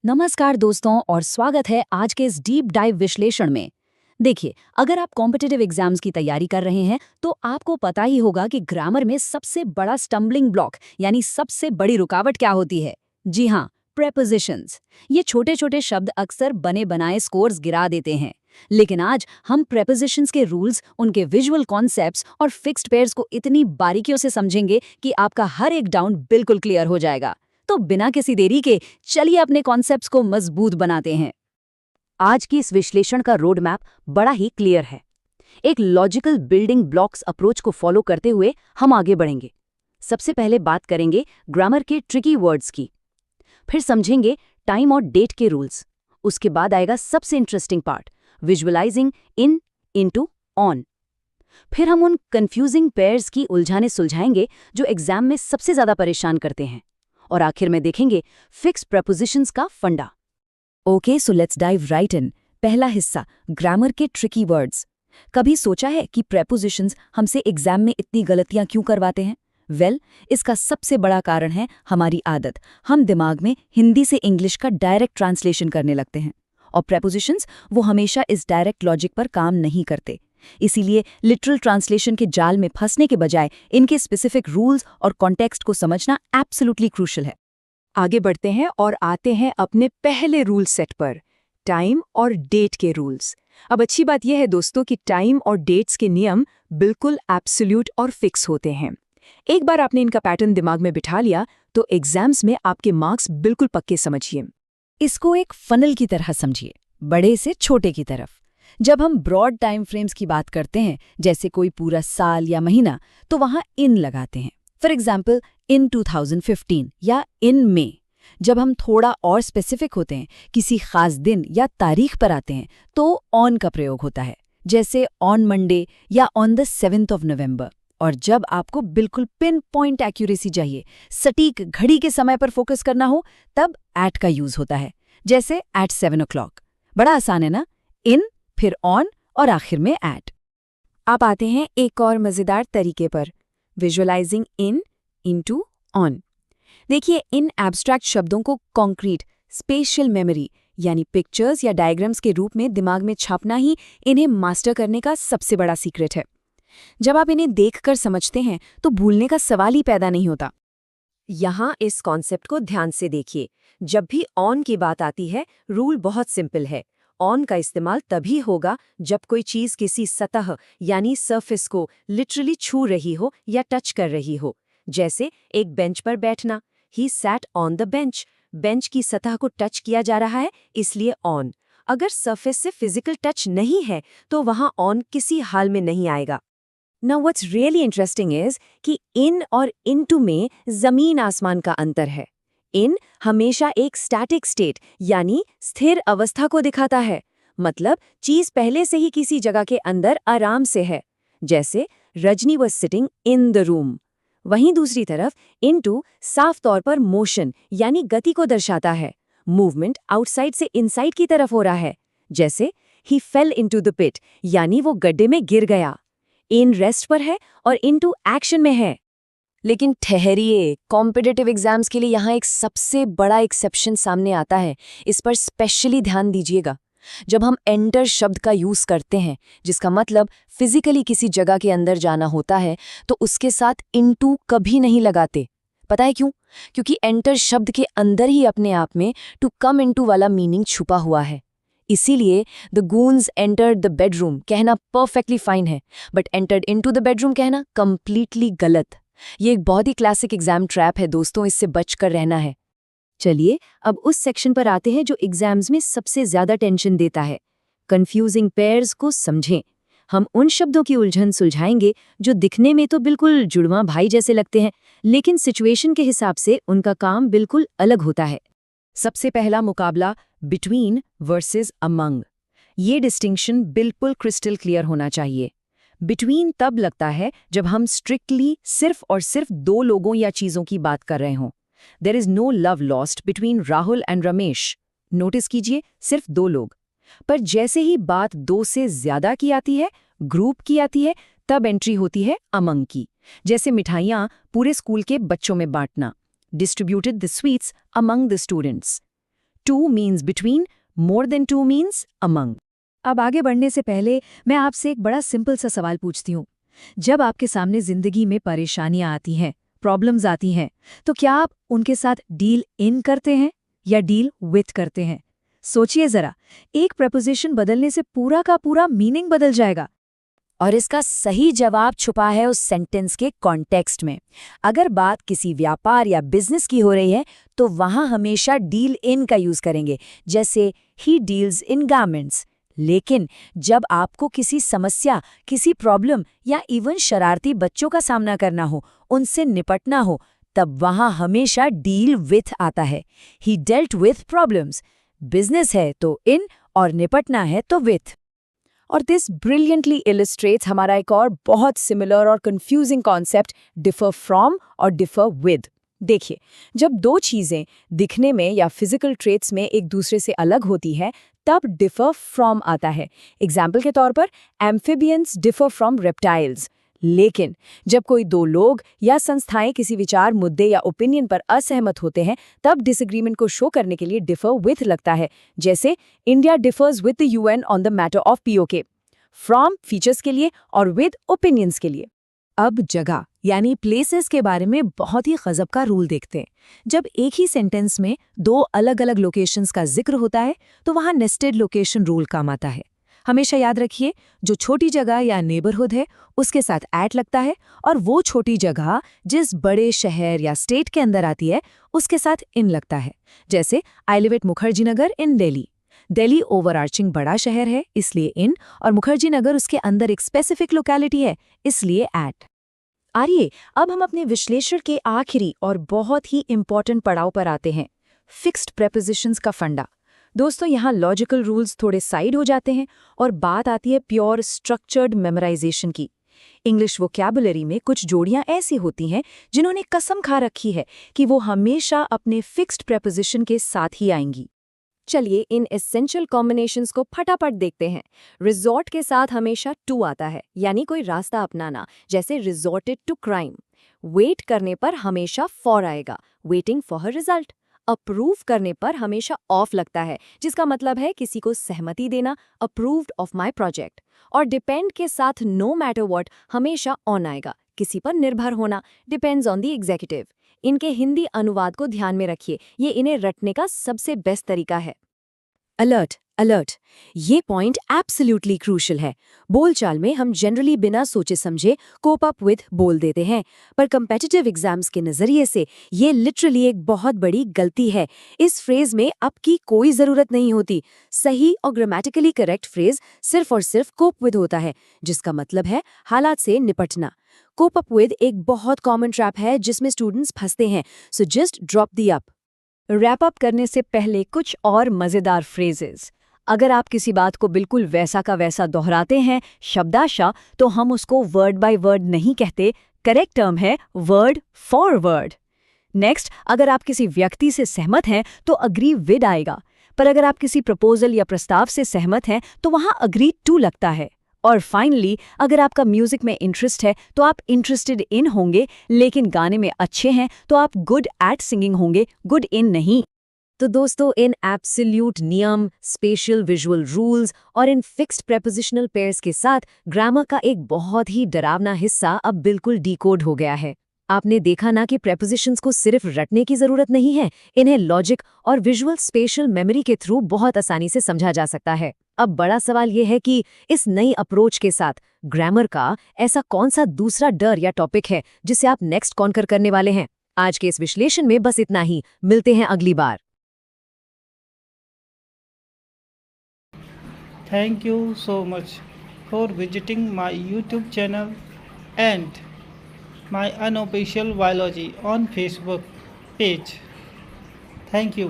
नमस्कार दोस्तों और स्वागत है आज के इस डीप डाइव विश्लेषण में। देखिए, अगर आप कॉम्पिटिटिव एग्जाम्स की तैयारी कर रहे हैं तो आपको पता ही होगा कि ग्रामर में सबसे बड़ा स्टम्बलिंग ब्लॉक यानी सबसे बड़ी रुकावट क्या होती है। जी हाँ, प्रेपोजिशंस। ये छोटे छोटे शब्द अक्सर बने बनाए स्कोर्स गिरा देते हैं। लेकिन आज हम प्रेपोजिशंस के रूल्स, उनके विजुअल कॉन्सेप्ट्स और फिक्स्ड पेयर्स को इतनी बारीकियों से समझेंगे कि आपका हर एक डाउन बिल्कुल क्लियर हो जाएगा। तो बिना किसी देरी के चलिए अपने कॉन्सेप्ट्स को मजबूत बनाते हैं। आज की इस विश्लेषण का रोड मैप बड़ा ही क्लियर है। एक लॉजिकल बिल्डिंग ब्लॉक्स अप्रोच को फॉलो करते हुए हम आगे बढ़ेंगे। सबसे पहले बात करेंगे ग्रामर के ट्रिकी वर्ड्स की, फिर समझेंगे टाइम और डेट के रूल्स। उसके बाद आएगा सबसे interesting part, visualising in, into, on. फिर हम उन कंफ्यूजिंग पेयर्स की उलझाने सुलझाएंगे जो एग्जाम में सबसे ज्यादा परेशान करते हैं। और आखिर में देखेंगे फिक्स्ड प्रेपोजिशंस का फंडा। Okay, so let's dive right in. पहला हिस्सा, ग्रामर के ट्रिकी वर्ड्स। कभी सोचा है कि प्रेपोजिशंस हमसे एग्जाम में इतनी गलतियां क्यों करवाते हैं? इसका सबसे बड़ा कारण है हमारी आदत। हम दिमाग में हिंदी से इंग्लिश का डायरेक्ट ट्रांसलेशन करने लगते हैं, और प्रेपोजिशंस वो हमेशा इस डायरेक्ट लॉजिक पर काम नहीं करते। इसीलिए लिटरल ट्रांसलेशन के जाल में फंसने के बजाय इनके स्पेसिफिक रूल्स और कॉन्टेक्स्ट को समझना एब्सोल्युटली क्रूशियल है। आगे बढ़ते हैं और आते हैं अपने पहले रूल सेट पर, टाइम और डेट के रूल्स। अब अच्छी बात यह है दोस्तों कि टाइम और डेट्स के नियम बिल्कुल एब्सोल्यूट और फिक्स होते हैं। एक बार आपने इनका पैटर्न दिमाग में बिठा लिया तो एग्जाम्स में आपके मार्क्स बिल्कुल पक्के समझिए। इसको एक फनल की तरह समझिए, बड़े से छोटे की तरफ। जब हम ब्रॉड टाइम फ्रेम्स की बात करते हैं, जैसे कोई पूरा साल या महीना, तो वहां इन लगाते हैं। फॉर एग्जाम्पल, इन 2015 या इन मे। जब हम थोड़ा और स्पेसिफिक होते हैं, किसी खास दिन या तारीख पर आते हैं, तो ऑन का प्रयोग होता है, जैसे ऑन मंडे या on the 7th of November। और जब आपको बिल्कुल पिन पॉइंट एक्यूरेसी चाहिए, सटीक घड़ी के समय पर फोकस करना हो, तब एट का यूज होता है, जैसे एट 7 o'clock। बड़ा आसान है ना? इन, फिर ऑन और आखिर में एट। आप आते हैं एक और मजेदार तरीके पर, विजुअलाइजिंग इन, इनटू, ऑन। देखिए, इन एब्स्ट्रैक्ट शब्दों को कॉन्क्रीट स्पेशियल मेमोरी यानी पिक्चर्स या डायग्राम्स के रूप में दिमाग में छापना ही इन्हें मास्टर करने का सबसे बड़ा सीक्रेट है। जब आप इन्हें देखकर समझते हैं तो भूलने का सवाल ही पैदा नहीं होता। यहाँ इस कॉन्सेप्ट को ध्यान से देखिए। जब भी ऑन की बात आती है, रूल बहुत सिंपल है। ऑन का इस्तेमाल तभी होगा जब कोई चीज किसी सतह यानी सरफेस को लिटरली छू रही हो या टच कर रही हो। जैसे एक बेंच पर बैठना, he sat on the bench. Bench की सतह को टच किया जा रहा है, इसलिए ऑन। अगर सरफेस से फिजिकल टच नहीं है तो वहां ऑन किसी हाल में नहीं आएगा। Now what's really interesting is कि इन और इनटू में जमीन आसमान का अंतर है। इन हमेशा एक स्टैटिक स्टेट यानी स्थिर अवस्था को दिखाता है, मतलब चीज पहले से ही किसी जगह के अंदर आराम से है, जैसे Rajni was sitting in the room. वहीं दूसरी तरफ इनटू साफ तौर पर मोशन यानी गति को दर्शाता है। मूवमेंट आउटसाइड से इनसाइड की तरफ हो रहा है, जैसे ही फेल इनटू द पिट यानी वो गड्ढे में गिर गया। इन रेस्ट पर है और इनटू एक्शन में है। लेकिन ठहरिए, कॉम्पिटिटिव एग्जाम्स के लिए यहाँ एक सबसे बड़ा एक्सेप्शन सामने आता है। इस पर स्पेशली ध्यान दीजिएगा। जब हम एंटर शब्द का यूज करते हैं, जिसका मतलब फिजिकली किसी जगह के अंदर जाना होता है, तो उसके साथ इनटू कभी नहीं लगाते। पता है क्यों? क्योंकि एंटर शब्द के अंदर ही अपने आप में टू कम इनटू वाला मीनिंग छुपा हुआ है। इसीलिए द गून्स एंटर्ड द बेडरूम कहना परफेक्टली फाइन है, but entered into the bedroom कहना कंप्लीटली गलत। ये एक बहुत ही क्लासिक एग्जाम ट्रैप है दोस्तों, इससे बचकर रहना है। चलिए अब उस सेक्शन पर आते हैं जो एग्जाम्स में सबसे ज्यादा टेंशन देता है, कंफ्यूजिंग पेयर्स को समझें। हम उन शब्दों की उलझन सुलझाएंगे जो दिखने में तो बिल्कुल जुड़वां भाई जैसे लगते हैं, लेकिन सिचुएशन के हिसाब से उनका काम बिल्कुल अलग होता है। सबसे पहला मुकाबला बिटवीन वर्सेस अमंग। ये डिस्टिंक्शन बिल्कुल क्रिस्टल क्लियर होना चाहिए। बिटवीन तब लगता है जब हम स्ट्रिक्टली सिर्फ और सिर्फ दो लोगों या चीजों की बात कर रहे हों। There is no love lost between Rahul and Ramesh. Notice कीजिए, सिर्फ दो लोग। पर जैसे ही बात दो से ज्यादा की आती है, ग्रुप की आती है, तब एंट्री होती है अमंग की। जैसे मिठाइयाँ पूरे स्कूल के बच्चों में बांटना, distributed the sweets among the students. Two means between, more than two means among. अब आगे बढ़ने से पहले मैं आपसे एक बड़ा सिंपल सा सवाल पूछती हूँ। जब आपके सामने जिंदगी में परेशानियां आती हैं, प्रॉब्लम्स आती हैं, तो क्या आप उनके साथ डील इन करते हैं या डील विथ करते हैं? सोचिए जरा, एक प्रपोजिशन बदलने से पूरा का पूरा मीनिंग बदल जाएगा। और इसका सही जवाब छुपा है उस सेंटेंस के कॉन्टेक्स्ट में। अगर बात किसी व्यापार या बिजनेस की हो रही है तो वहां हमेशा डील इन का यूज करेंगे, जैसे ही डील्स इन गारमेंट्स। लेकिन जब आपको किसी समस्या, किसी प्रॉब्लम या इवन शरारती बच्चों का सामना करना हो, उनसे निपटना हो, तब वहां हमेशा डील विथ आता है। ही डेल्ट विथ प्रॉब्लम्स। बिजनेस है तो इन और निपटना है तो विथ। और दिस ब्रिलियंटली इलिस्ट्रेट्स हमारा एक और बहुत सिमिलर और कंफ्यूजिंग कॉन्सेप्ट, डिफर फ्रॉम और डिफर विद। देखिए, जब दो चीजें दिखने में या फिजिकल ट्रेट्स में एक दूसरे से अलग होती है, तब डिफर फ्रॉम आता है। एग्जाम्पल के तौर पर, एम्फिबियंस डिफर फ्रॉम रेप्टाइल्स। लेकिन जब कोई दो लोग या संस्थाएं किसी विचार, मुद्दे या ओपिनियन पर असहमत होते हैं, तब डिसएग्रीमेंट को शो करने के लिए डिफर विथ लगता है। जैसे India differs with the UN on the matter of PoK. From features के लिए और विद ओपिनियंस के लिए। अब जगह यानी प्लेसेस के बारे में बहुत ही गजब का रूल देखते हैं। जब एक ही सेंटेंस में दो अलग अलग लोकेशंस का जिक्र होता है तो वहां नेस्टेड लोकेशन रूल काम आता है। हमेशा याद रखिए, जो छोटी जगह या नेबरहुड है उसके साथ एट लगता है, और वो छोटी जगह जिस बड़े शहर या स्टेट के अंदर आती है उसके साथ इन लगता है। जैसे I live at Mukherjee Nagar in Delhi. Delhi overarching बड़ा शहर है इसलिए इन, और मुखर्जी नगर उसके अंदर एक स्पेसिफिक लोकेलिटी है इसलिए एट। आइए अब हम अपने विश्लेषण के आखिरी और बहुत ही इंपॉर्टेंट पड़ाव पर आते हैं, फिक्स्ड प्रेपोजिशंस का फंडा। दोस्तों, यहाँ लॉजिकल रूल्स थोड़े साइड हो जाते हैं और बात आती है प्योर स्ट्रक्चर्ड मेमोराइजेशन की। इंग्लिश वोकैबुलरी में कुछ जोड़ियां ऐसी होती हैं जिन्होंने कसम खा रखी है कि वो हमेशा अपने फिक्स्ड प्रेपोजिशन के साथ ही आएंगी। चलिए इन एसेंशियल कॉम्बिनेशंस को फटाफट देखते हैं। रिजॉर्ट के साथ हमेशा टू आता है, यानी कोई रास्ता अपनाना, जैसे रिजॉर्टेड टू क्राइम। वेट करने पर हमेशा फॉर आएगा, waiting for her result. Approve करने पर हमेशा ऑफ लगता है, जिसका मतलब है किसी को सहमति देना, अप्रूव्ड ऑफ माय प्रोजेक्ट। और डिपेंड के साथ नो मैटर व्हाट हमेशा ऑन आएगा, किसी पर निर्भर होना, डिपेंड्स ऑन द एग्जीक्यूटिव। इनके हिंदी अनुवाद को ध्यान में रखिए, ये इन्हें रटने का सबसे बेस्ट तरीका है। अलर्ट अलर्ट, ये पॉइंट एब्सोल्युटली क्रूशियल है। बोलचाल में हम जनरली बिना सोचे समझे कोप अप विद बोल देते हैं, पर कम्पिटिटिव एग्जाम्स के नजरिए से ये लिटरली एक बहुत बड़ी गलती है। इस फ्रेज में अप की कोई जरूरत नहीं होती। सही और ग्रामेटिकली करेक्ट फ्रेज सिर्फ और सिर्फ कोप विद होता है, जिसका मतलब है हालात से निपटना। कोप अप विद एक बहुत कॉमन ट्रैप है जिसमें स्टूडेंट्स फंसते हैं, सो जस्ट ड्रॉप दी अप। रैप अप करने से पहले कुछ और मजेदार फ्रेजेस। अगर आप किसी बात को बिल्कुल वैसा का वैसा दोहराते हैं शब्दाशा, तो हम उसको वर्ड बाय वर्ड नहीं कहते, करेक्ट टर्म है वर्ड फॉर वर्ड। नेक्स्ट, अगर आप किसी व्यक्ति से सहमत हैं तो अग्री विद आएगा, पर अगर आप किसी प्रपोजल या प्रस्ताव से सहमत हैं तो वहां अग्री टू लगता है। और फाइनली, अगर आपका म्यूजिक में इंटरेस्ट है तो आप इंटरेस्टेड इन होंगे, लेकिन गाने में अच्छे हैं तो आप गुड एट सिंगिंग होंगे, गुड इन नहीं। तो दोस्तों, इन एब्सोल्यूट नियम, स्पेशल विजुअल रूल्स और इन फिक्स्ड प्रेपोजिशनल पेयर्स के साथ ग्रामर का एक बहुत ही डरावना हिस्सा अब बिल्कुल डिकोड हो गया है। आपने देखा ना कि प्रेपोजिशंस को सिर्फ रटने की जरूरत नहीं है, इन्हें लॉजिक और विजुअल स्पेशल मेमोरी के थ्रू बहुत आसानी से समझा जा सकता है। अब बड़ा सवाल यह है कि इस नई अप्रोच के साथ ग्रामर का ऐसा कौन सा दूसरा डर या टॉपिक है जिसे आप नेक्स्ट कॉन्कर करने वाले हैं। आज के इस विश्लेषण में बस इतना ही, मिलते हैं अगली बार। Thank you so much for visiting my YouTube channel and my unofficial biology on Facebook page. Thank you.